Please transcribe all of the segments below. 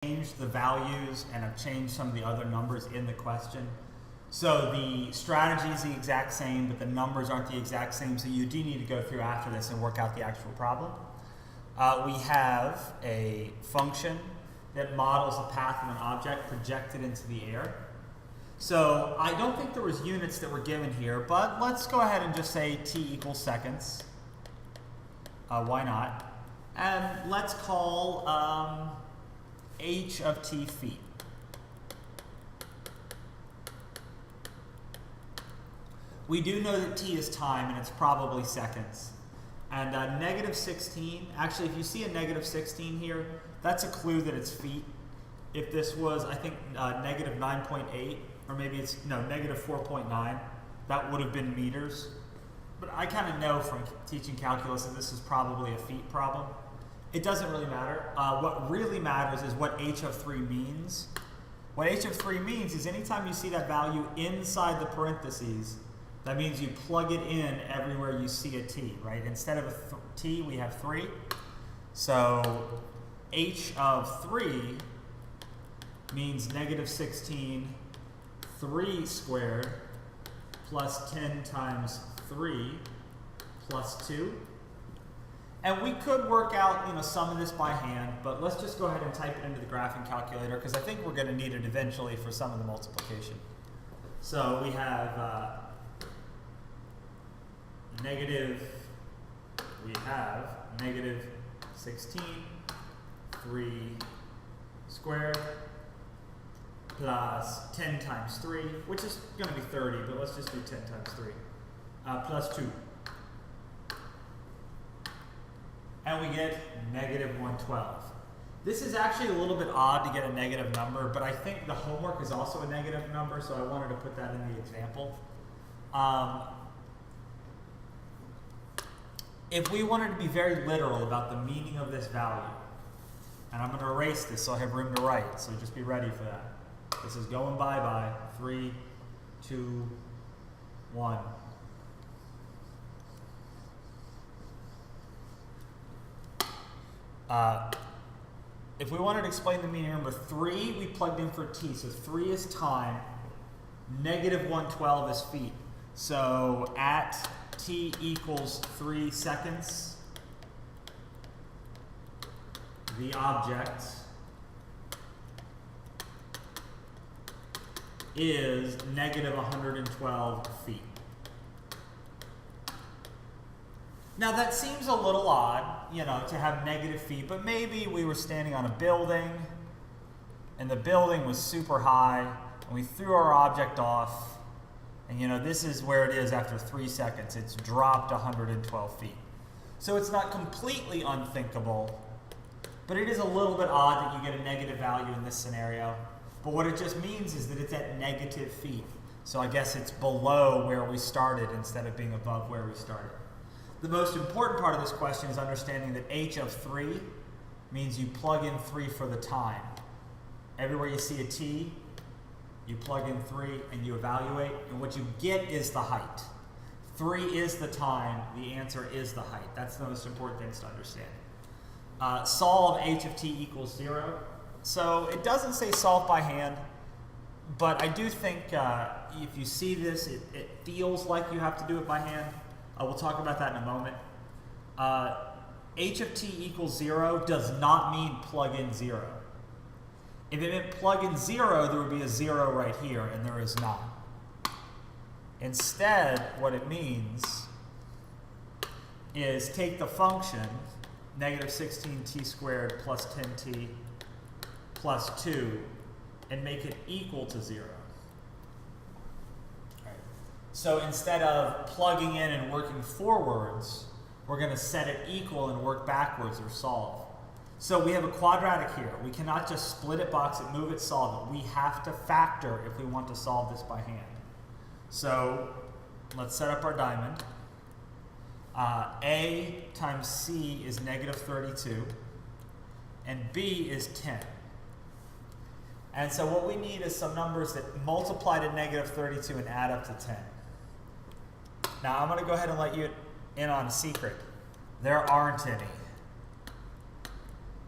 changed the values and I've changed some of the other numbers in the question. So the strategy is the exact same, but the numbers aren't the exact same, so you do need to go through after this and work out the actual problem. We have a function that models the path of an object projected into the air. So I don't think there was units that were given here, but let's go ahead and just say t equals seconds. Why not? And let's call h of t feet. We do know that t is time, and it's probably seconds. And negative 16, actually if you see a negative 16 here, that's a clue that it's feet. If this was, I think, negative 9.8, or maybe it's, no, negative 4.9, that would have been meters. But I kind of know from teaching calculus that this is probably a feet problem. It doesn't really matter. What really matters is what h of 3 means. What h of 3 means is anytime you see that value inside the parentheses, that means you plug it in everywhere you see a t, right? Instead of a t, we have 3. So h of 3 means negative 16, 3 squared, plus 10 times 3, plus 2. And we could work out, some of this by hand, but let's just go ahead and type it into the graphing calculator because I think we're going to need it eventually for some of the multiplication. So we have negative 16, 3 squared, plus 10 times 3, which is going to be 30, but let's just do 10 times 3, plus 2. And we get negative 112. This is actually a little bit odd to get a negative number, but I think the homework is also a negative number, so I wanted to put that in the example. If we wanted to be very literal about the meaning of this value, and I'm going to erase this so I have room to write, so just be ready for that. This is going bye-bye. 3, 2, 1. If we wanted to explain the meaning, remember 3 we plugged in for t, so 3 is time, negative 112 is feet. So at t equals 3 seconds, the object is negative 112 feet. Now that seems a little odd, to have negative feet, but maybe we were standing on a building and the building was super high and we threw our object off and this is where it is after 3 seconds. It's dropped 112 feet. So it's not completely unthinkable, but it is a little bit odd that you get a negative value in this scenario. But what it just means is that it's at negative feet. So I guess it's below where we started instead of being above where we started. The most important part of this question is understanding that h of 3 means you plug in 3 for the time. Everywhere you see a t, you plug in 3 and you evaluate, and what you get is the height. 3 is the time, the answer is the height. That's the most important things to understand. Solve h of t equals 0. So it doesn't say solve by hand, but I do think if you see this, it feels like you have to do it by hand. We'll talk about that in a moment. H of t equals 0 does not mean plug in 0. If it meant plug in 0, there would be a 0 right here, and there is not. Instead, what it means is take the function, negative 16t squared plus 10t plus 2, and make it equal to 0. So instead of plugging in and working forwards, we're going to set it equal and work backwards or solve. So we have a quadratic here. We cannot just split it, box it, move it, solve it. We have to factor if we want to solve this by hand. So let's set up our diamond. A times C is negative 32, and B is 10. And so what we need is some numbers that multiply to negative 32 and add up to 10. Now I'm going to go ahead and let you in on a secret. There aren't any.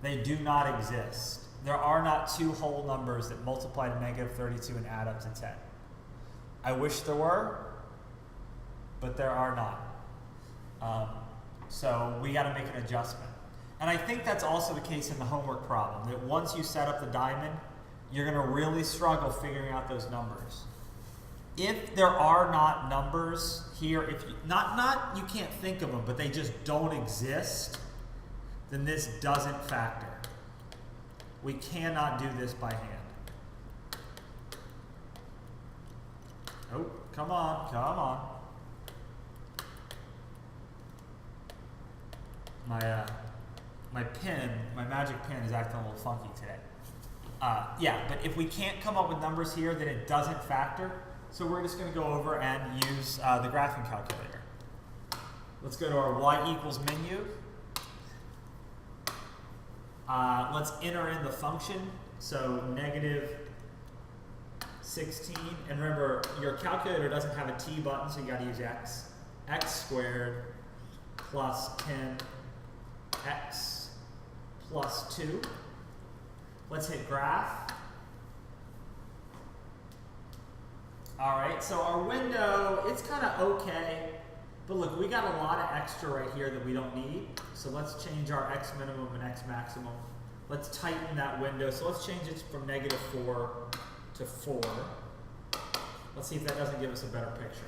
They do not exist. there are not two whole numbers that multiply to negative 32 and add up to 10. I wish there were, but there are not. So we got to make an adjustment. And I think that's also the case in the homework problem, that once you set up the diamond, you're going to really struggle figuring out those numbers. If there are not numbers here, if you, not you can't think of them, but they just don't exist, then this doesn't factor. We cannot do this by hand. Oh, come on, come on. My pen, my magic pen is acting a little funky today. Yeah, but if we can't come up with numbers here, then it doesn't factor. So we're just going to go over and use the graphing calculator. Let's go to our y equals menu. Let's enter in the function. So negative 16. And remember, your calculator doesn't have a t button, so you got to use x. X squared plus 10x plus 2. Let's hit graph. All right, so our window, it's kind of okay, but look, we got a lot of extra right here that we don't need. So let's change our x minimum and x maximum. Let's tighten that window. So let's change it from negative 4 to 4. Let's see if that doesn't give us a better picture.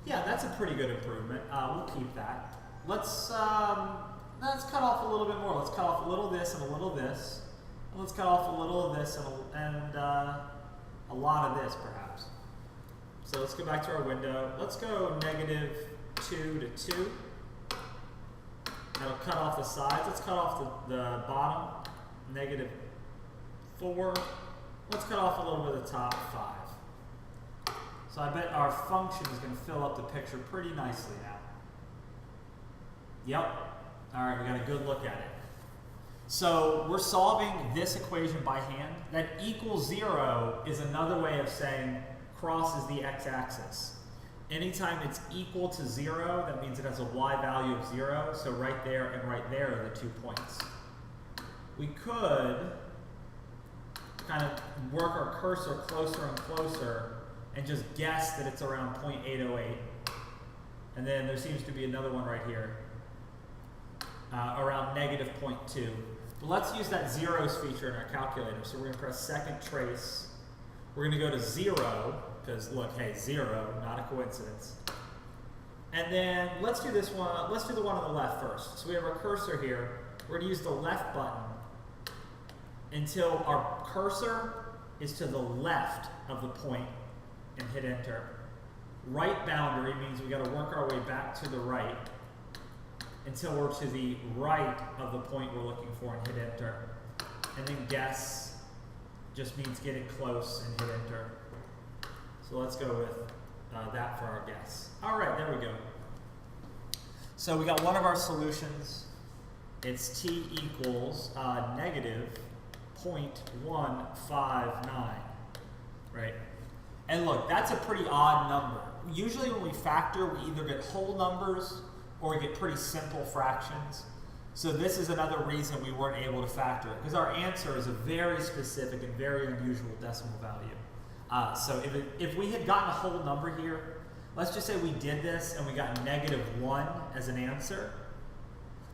Yeah, that's a pretty good improvement. We'll keep that. Let's cut off a little bit more. Let's cut off a little of this and a little of this. And let's cut off a little of this and a lot of this, perhaps. So let's go back to our window. Let's go negative 2 to 2. That'll cut off the sides. Let's cut off the bottom, negative 4. Let's cut off a little bit of the top, 5. So I bet our function is going to fill up the picture pretty nicely now. Yep. All right, we got a good look at it. So we're solving this equation by hand. That equals 0 is another way of saying crosses the x-axis. Anytime it's equal to 0, that means it has a y value of 0. So right there and right there are the 2 points. We could kind of work our cursor closer and closer and just guess that it's around 0.808. And then there seems to be another one right here, around negative 0.2. But let's use that zeros feature in our calculator. So we're going to press second trace. We're going to go to 0, because look, hey, 0, not a coincidence. And then let's do this one. Let's do the one on the left first. So we have our cursor here. We're going to use the left button until our cursor is to the left of the point and hit enter. Right boundary means we got to work our way back to the right until we're to the right of the point we're looking for and hit enter. And then guess just means getting close and hit enter. So let's go with that for our guess. All right, there we go. So we got one of our solutions. It's t equals negative 0.159, right? And look, that's a pretty odd number. Usually when we factor, we either get whole numbers or we get pretty simple fractions. So this is another reason we weren't able to factor it, because our answer is a very specific and very unusual decimal value. So if we had gotten a whole number here, let's just say we did this and we got negative 1 as an answer,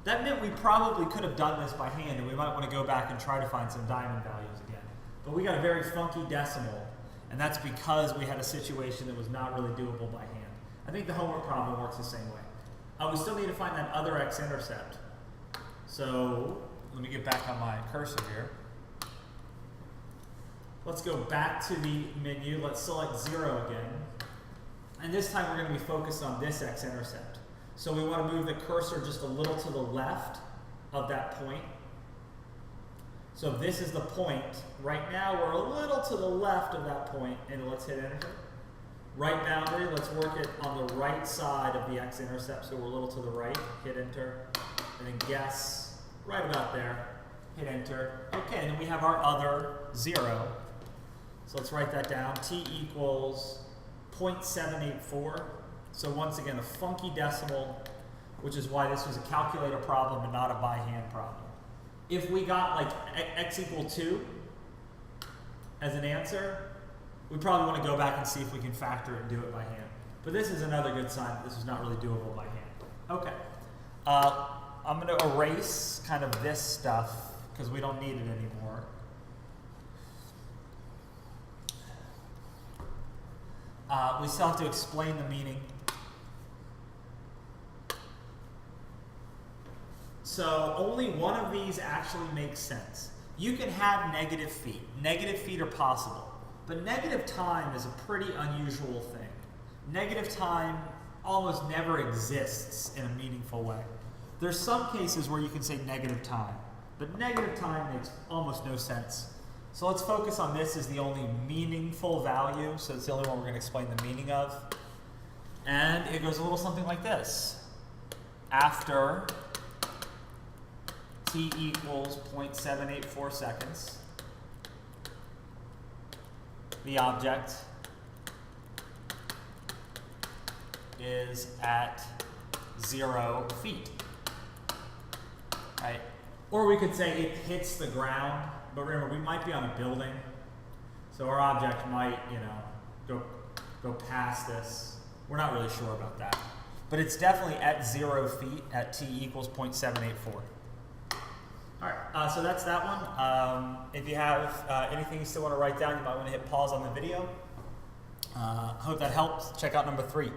that meant we probably could have done this by hand, and we might want to go back and try to find some diamond values again. But we got a very funky decimal, and that's because we had a situation that was not really doable by hand. I think the homework problem works the same way. We still need to find that other x-intercept. So let me get back on my cursor here. Let's go back to the menu. Let's select 0 again. And this time we're going to be focused on this x-intercept. So we want to move the cursor just a little to the left of that point. So if this is the point, right now we're a little to the left of that point, and let's hit enter. Right boundary, let's work it on the right side of the x-intercept, so we're a little to the right, hit enter, and then guess right about there, hit enter. Okay, and then we have our other 0. So let's write that down. T equals 0.784. So once again, a funky decimal, which is why this was a calculator problem and not a by hand problem. if we got like x equal 2 as an answer, we probably want to go back and see if we can factor it and do it by hand. But this is another good sign that this is not really doable by hand. Okay. I'm going to erase kind of this stuff because we don't need it anymore. We still have to explain the meaning. So only one of these actually makes sense. You can have negative feet. Negative feet are possible. But negative time is a pretty unusual thing. Negative time almost never exists in a meaningful way. There's some cases where you can say negative time, but negative time makes almost no sense. So let's focus on this as the only meaningful value. So it's the only one we're going to explain the meaning of. And it goes a little something like this. After t equals 0.784 seconds, the object is at 0 feet, right? Or we could say it hits the ground, but remember, we might be on a building, so our object might, go past this. We're not really sure about that. But it's definitely at 0 feet at t equals 0.784. All right, so that's that one. If you have anything you still want to write down, you might want to hit pause on the video. Hope that helps. Check out number 3.